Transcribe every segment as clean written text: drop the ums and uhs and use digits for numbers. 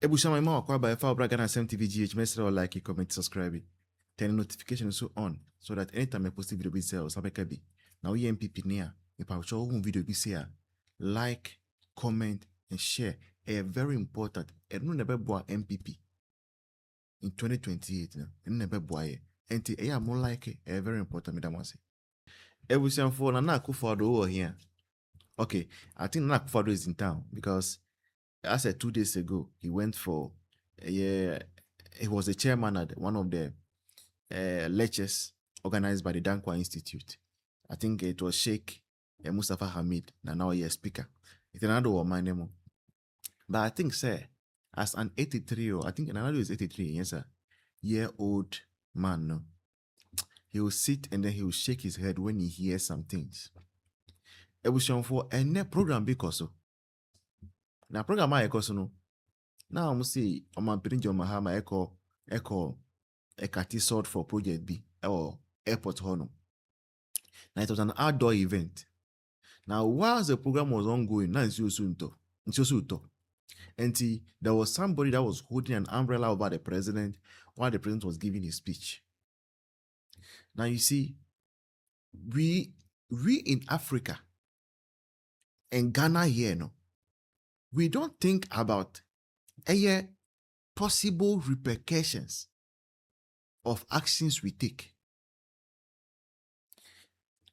Ebushama ima wakwa by Fabra Ghana SMTV message or like, comment, subscribe. Turn notification so on so that anytime I post a video be sell so be. Now NPP near if I show video be say like, comment and share. Very important. And no never boy NPP in 2028 now. And never boy. And more like it. Very important, madam say. Ebusham for na Akufo Addo over here. Okay, I think Akufo Addo is in town because I said 2 days ago, he went for he was the chairman at one of the lectures organized by the Dankwa Institute. I think it was Sheikh Mustafa Hamid, and now he is speaker. It's another one, my name. But I think, sir, as an 83 or I think another is 83, yes, sir, year-old man, no, he will sit and then he will shake his head when he hears some things. It was shown for a program because so. Now program I no. Now I'm say I'm pretty Mahama echo a catty sort for project B or airport honor. Now it was an outdoor event. Now whilst the program was ongoing, now it's so and there was somebody that was holding an umbrella over the president while the president was giving his speech. Now you see, we in Africa and Ghana here, no, we don't think about possible repercussions of actions we take.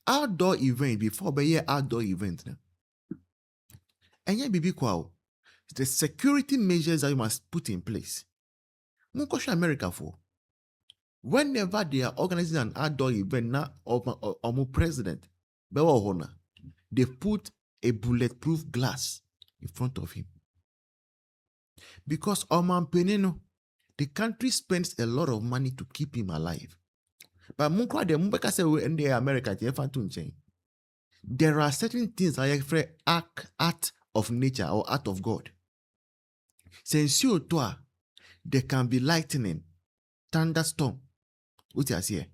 Outdoor event before the outdoor event. And yet, the security measures that you must put in place. Munkosha America for. Whenever they are organizing an outdoor event, now or president, they put a bulletproof glass in front of him. Because Oman Penino, the country spends a lot of money to keep him alive. But America, there are certain things that are act of nature or act of God. Since there can be lightning, thunderstorm. What you say?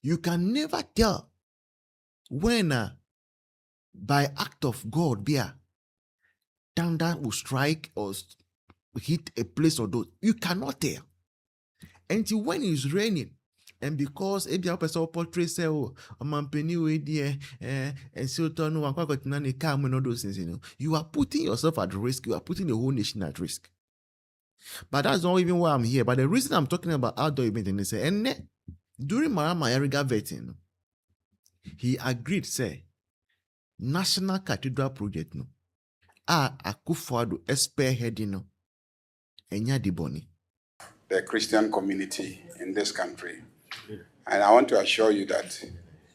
You can never tell when by act of God, thunder will strike or hit a place or those. You cannot tell. Until when it's raining, and because a person portrays a man penny way there, and so no one got none come and all those things, you are putting yourself at risk, you are putting the whole nation at risk. But that's not even why I'm here. But the reason I'm talking about outdoor event and they say, and during Mahama vetting, he agreed, say, National Cathedral Project, no, Akufo Addo spearheading, no, enya di boni. The Christian community in this country. And I want to assure you that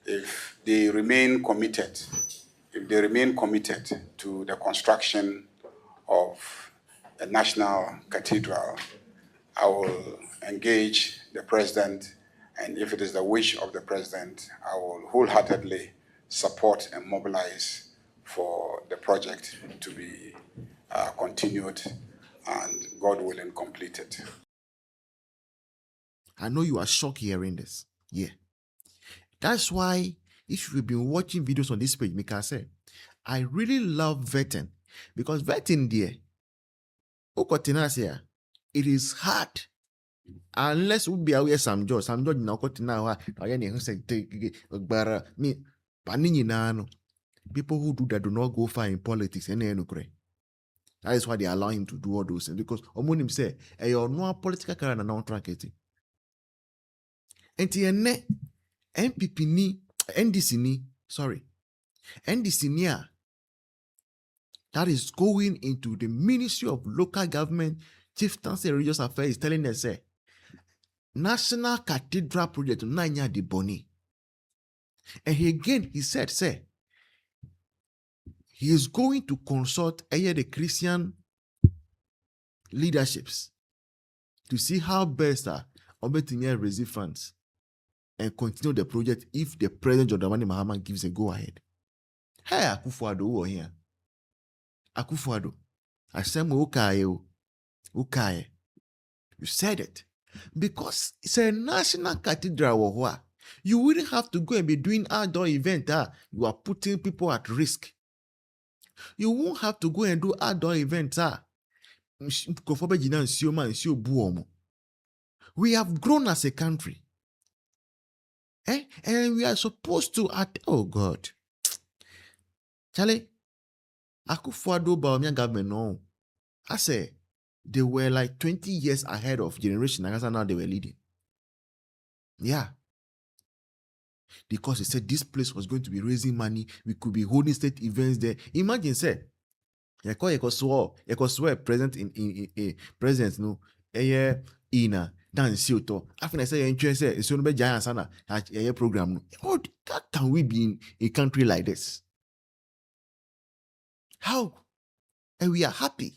if they remain committed to the construction of a national cathedral, I will engage the president, and if it is the wish of the president, I will wholeheartedly support and mobilize for the project to be continued and, God willing, completed. I know you are shocked hearing this. Yeah. That's why if you've been watching videos on this page, Mika say, I really love vetting because vetting there, it is hard unless we be aware some judge now people who do that do not go far in politics and that is why they allow him to do all those things because Omonim say you're no political career and non track it. And the NPP ni NDC that is going into the Ministry of Local Government, Chieftaincy and Religious Affairs is telling us, say, National Cathedral Project, Nanya de Boni. And he said, say, he is going to consult the Christian leaderships to see how best Obetinye receive funds and continue the project if the President Jodamani Mahama gives a go-ahead. Hey, Akufo Addo over here. Akufo Addo. I said, Ukaye. You said it. Because it's a national cathedral. You wouldn't have to go and be doing outdoor event. You are putting people at risk. You won't have to go and do outdoor events. We have grown as a country. And we are supposed to oh God. Charlie, Akufo Addo Baumia government, no. I say they were like 20 years ahead of generation. I guess now they were leading. Yeah. Because he said this place was going to be raising money. We could be holding state events there. Imagine, say, you swear present in presence, no, ina dance to. After I say interest, it's going to be giant sana a program. How can we be in a country like this? How? And we are happy.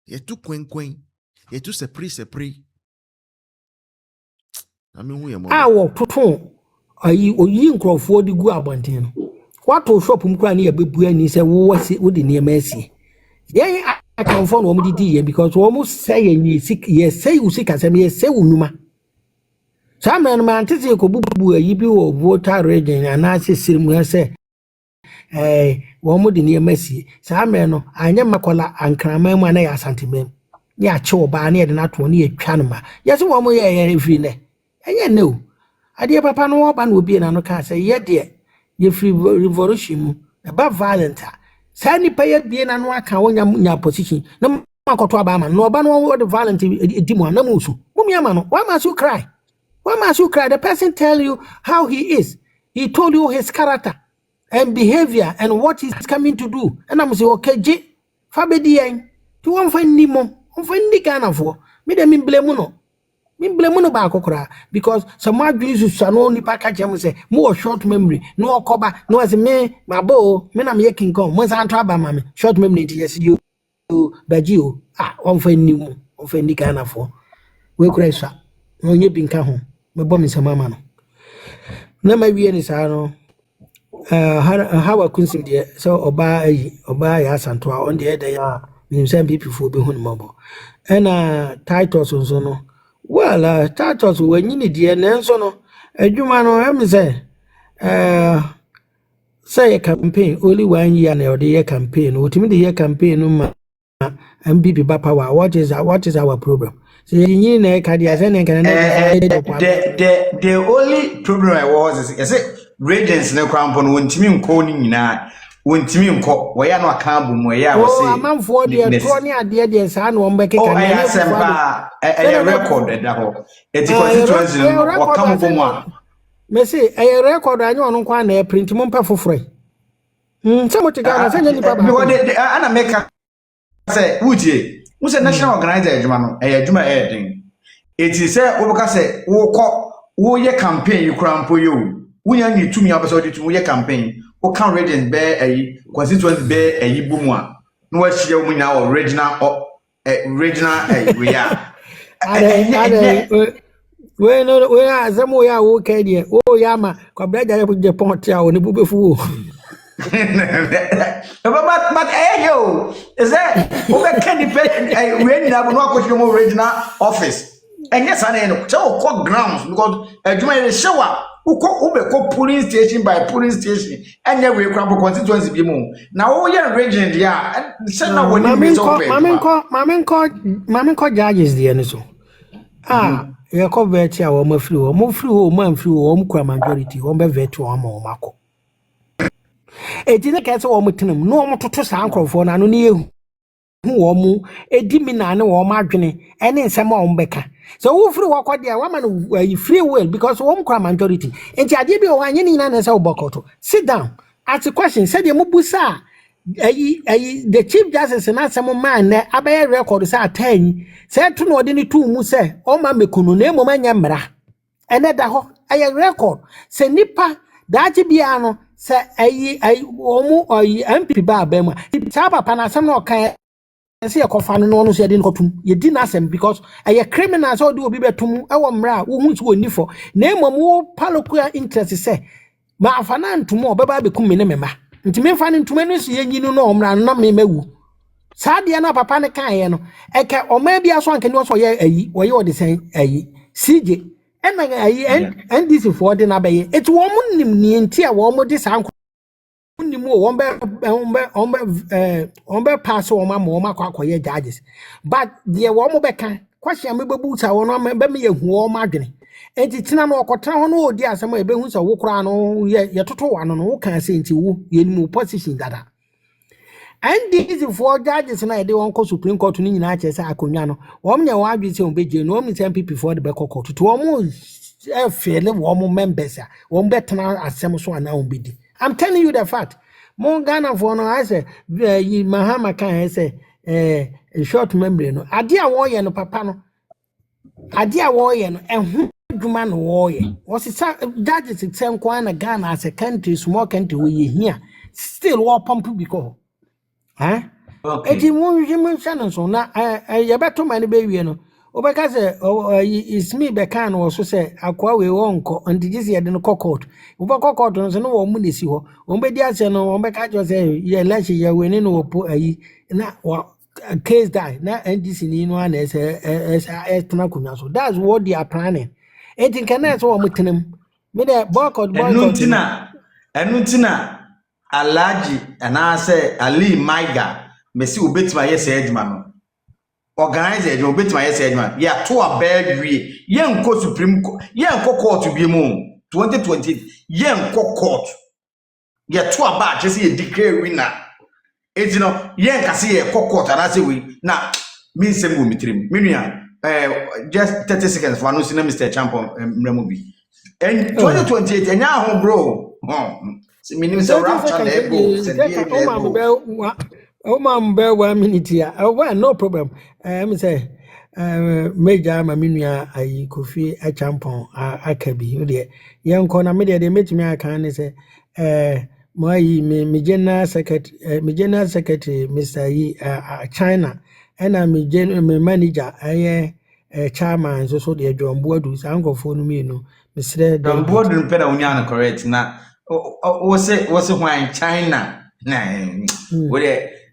You're too quen. You're too sepri. I mean, we are our proton. Are you yin crop for the go abandon? What will shop him crying a baby and he said, what's it with the near mercy? Yeah, I can phone one D because almost saying ye sick, yes, say you sick as a mere say, Numa. Some man, tis a cobu, a yibu or water raging, and I say, eh, one more near mercy. Some man, I never call and cram when I ask sentiment. Yeah, chow by near the not one year chanma. Yes, one more year every day. And yet, no. I dear papa no one will be an anoka say, yet dear, ye free revolution above violent. Sandy pay it being an waka when your position. No Marco Trabama, no ban what the violent demon, no musu. Why must you cry? Why must you cry? The person tell you how he is. He told you his character and behavior and what he's coming to do. And I'm say, okay, J. Fabedi, to one find Nemo, on find the Ghana for me, them in Blemuno. Me blame no back because some more Jesus shall only package him say more short memory, no cover, no as me, my bow, men I'm making come. Once I'm trouble, mammy, short memory, yes, you, but you, on for new, on for any kind of for. We crash, no, you been come home. My bomb is a mamma. No, my being is how I couldn't dear, so obey us and to our own dear they are, some people for being mobile. And titles on so no. Well, titles when you need the answer no. Juma no am say a campaign only 1 year na the year campaign. Ultimately the year campaign no NPP power. What is our program? So you need na the only problem I was is say radiance na krampo no wontimi nko ni nyina wontimi nko we ya no aka bom we ya was say oh am for the tony ade de sa na ombe keka na ya sempa record da ho eti constituency no o kam bom a me say a record anyo ono kwa na print mo mpa foforo se mo tiga na se nyani pa ba ana meka say wutie wo say national organizer adwuma no adwuma den eti say wo beka say wo ye campaign you krampo yo wunya ni tumi abeso de tumi ye campaign o kan radiant be constituency be bomu a no wa hie mu nya original we are we no we azamo ya wo ka die o ya ma kwabra ja je pon tia o ne bu befu but yo is that who can depend we need have no question original office and yes I know so call grounds because adwuma e show Uko polling station by polling station and we crumble constituency be more. Now we are region there. Send now when you Mamin call judges the end so. You call vet ya more flu, man flu, majority, be vet to mako. A dinner cats or mutinum, no more to sound for no near who edimina no margin and in some becker. So who free walk there woman free will because one majority. And Jadibi or any nana bokoto. Sit down. Ask a question, said the Mubusa. The Chief Justice and not some man abay record is 10. Said to no any 2 muse, oh mamma kunu name yambra. And at the ho I record. Say nipa that biano say I omu or NPP bema. It's up upon some no kind. See a coffin no one said in Hotum, you didn't ask him because a criminal so do be betum, our mra, who who need for name a more paloquia interest say. Ma fanan to more baba become minima. And to me finding too many you know, not me mewu. Sadiana papa can eka or maybe as one can also hear or you're the same CJ and this is for the nabe. It's woman named Tia Womo this uncle. ombe pass o ma akwa judges but the wo be kan question me bebu sa wo no be me yehu o ma adwene enti tina no okotra ho no odi asem e behu sa wo kra no ye toto wa no wo kan se enti wo ye ni position dada and these four judges na dey won ko Supreme Court ni nyina che say akonwa no wo mnya wa adwe se obeje no mi NPP for the back court to wo mo fele wo mo members a wo betena asem so ana wo bedi. I'm telling you the fact. Mo Ghana for no I say Mahama can say short memory no ade a wo ye no papa no ade a wo ye no ehun adwuma no wo ye was judges say kwa na Ghana as a country small country we here still wo pump because okay eti mo channel so na ye beto man be wie no obeka say is me be kan wo so say akwa we wonko and this ye de no court obeka court no so no wo mu nesi ho ombedi ase no obeka jo say ye election ye we ni no po ayi na case die na NDC ni no na tena kunya so that's what they are planning eti kana so wo mutenem me de boycott enuntina Alaji and I say Ali Maiga Messi Ubetima yes edgman no organize you Ubetima yes edgman yeah to a bad we yen ko Supreme Court yen ko court to be moon 2020 yen ko court yeah to a bad just say declare winner it's no yen ka say ko court and I say we na me say go mitrim menua just 30 seconds for no senior Mr. Champion Mremobi and 2028 enya ho bro meaning so rapture ego be 1 minute here well no problem me say major maminua ayi Kofi Achampon akabi de yenko na me de metimi aka ne say me general secretary Mr. Yi China and me manager chairman so de John Boadu sankofo no me no Mr. John Boadu pe na unya correct na what's why China nah what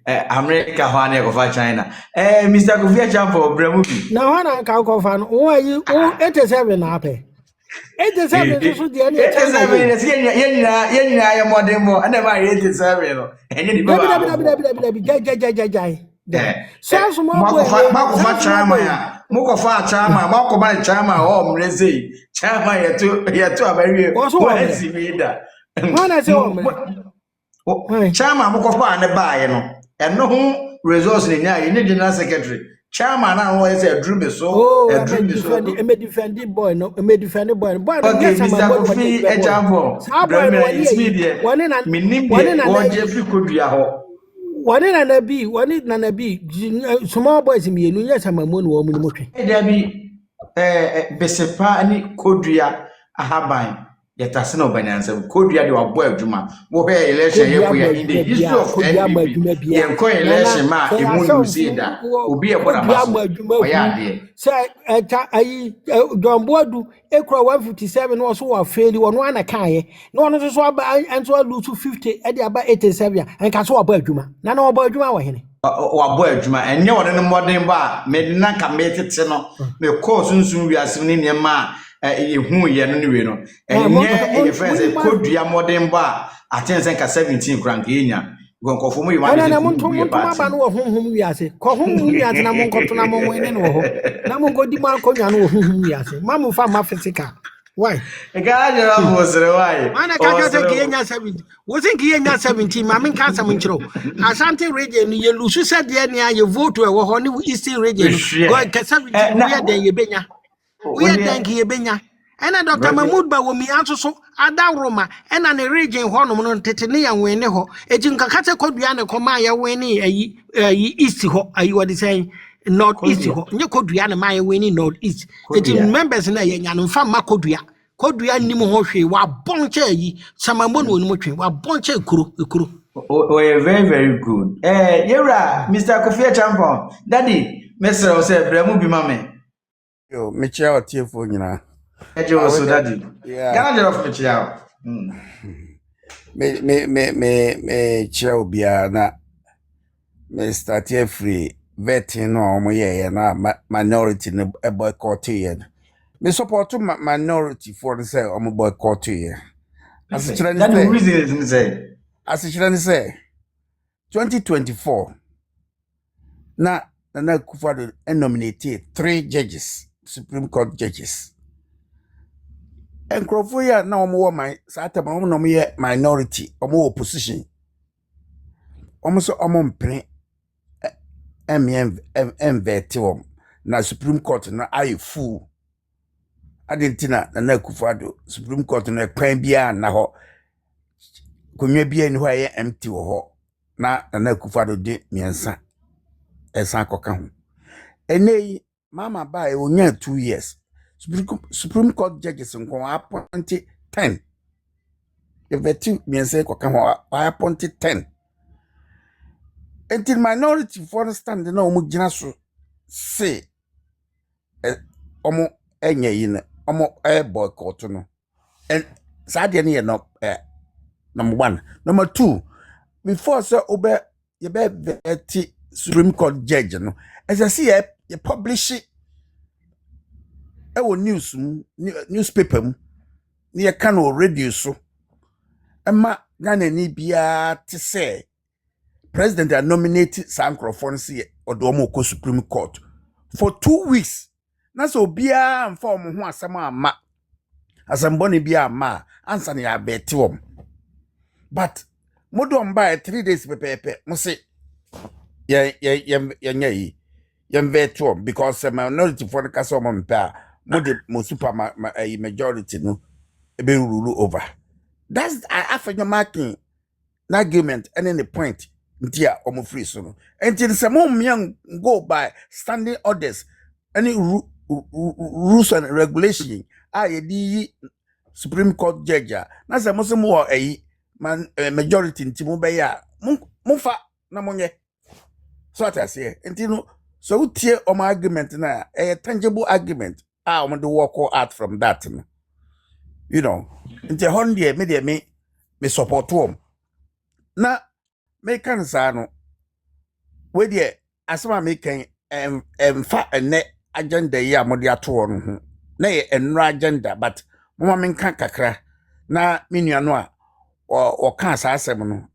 America ho na go China Mr. Kofi Achampon Bremubi na ho na ka ko fa no wo ayi 87 na ape 87 so de na China 87 yenina ya modern mo and ba 87 no enye di ba so small boy mako fa chama ya moko fa chama mako ba chama o mrezi chama yetu abari wo si vida When say Chama Mokofa and the buy and no resource in ya, you general secretary. Chama now is a dream so a dream so. Me defending boy, no, me defending boy. Okay, Mr. Kofi Achampon. It's media. One Jeffrey could be a ho. One in an be small boys in me, yes, I'm a moon woman. There be Besepa and Kodria a habine. Yet as no banance, could you have boy Juma? What election in the history of NPP? The inquiry election, ma, a moon say that will be about a say, John Boadu, Equa 157 was so a failure on one account. No one is swab and so lose to 50 at the about 87 and can so a boy Juma. None of boy Juma. Or boy Juma, and no one in the modern bar made not come made it, me cause soon we are soon in your ma. Who ye no and your friends a could be a modern bar at 17 crankinia. Go for me, one whom we are say, call whom we are Namon Cotonamo and Namon Godimar whom we are say, Mamma Fama Fessica. Why? A guy was why? I can't say 17. Wasn't Kenya 17, Mamma Casamincho. Asante region, you lose said the area you vote to a honey Eastern region. Go and Casamin, then you benya. We are thank you, Benya. And a Dr. Mahmoud ba womi so ada Roma and an region hono no tetene ya wene ho ejinka kate kodua ne koma ya wene ayi east ho ayi what is saying north east ho nye kodua ne ma ya wene north east ejin members na ya nya no fa ma kodua nim ho hwe wa bonche ayi samambo no nim hwe wa bonche ekuro oh very very good yera Mr. Kofi Achampon daddy Mr. say bremu bi mame yo Michelle tiefo nyina ejo so daddy Ghana of Michelle me cheo bia na me start free vetting no omo ye na minority no boycott ye me support minority for say omo boycott ye as the reason is say as I say 2024 na Akufo Addo nominated 3 judges, Supreme Court judges. And Crawford na omo my satam omo no me minority, omo opposition. Omo so omo mpene MVT na Supreme Court na aye full. Adentina na Akufo Addo Supreme Court na kwan bia na ho. Konwa bia ni ho aye empty wo ho. Na Akufo Addo de miensa esan koka ho. Enei mama ba e onya 2 years. Supreme Court judges nko appointed 10. The vetu miensa koka ho appointed 10. Until minority for stand na omo gina so say omo enye yi na omo boycott no. And sadie ne no number 1. Number 2, before so obe ye be veti Supreme Court judge no, as I see you publish it news newspaper mu ne kan radio so ema Ghana ni bia te say president are nominated Sankrofon see odomo ko Supreme Court for 2 weeks. Na so bia mfa omo ho asem ama asemboni bia ma ansa ne ya beti wom. But modom by 3 days pepepe mo say ye vetuom because minority for the case omo mpa mo super majority no ebe rule over. That's after your marking argument and any point ntia omo free so no. Until some young go by standing orders any rules and regulation ye Supreme Court judge na say mo se mo majority ntimo be ya mo fa na monye so what I say until so tie omo argument na a tangible argument omo do work out from that no. You know until honde me support them na me kan sa no we dey asema me kan fa ene agenda yi amode ato no ho na ye enro agenda but mama me kan kakra na me nua no a o kan sa asem no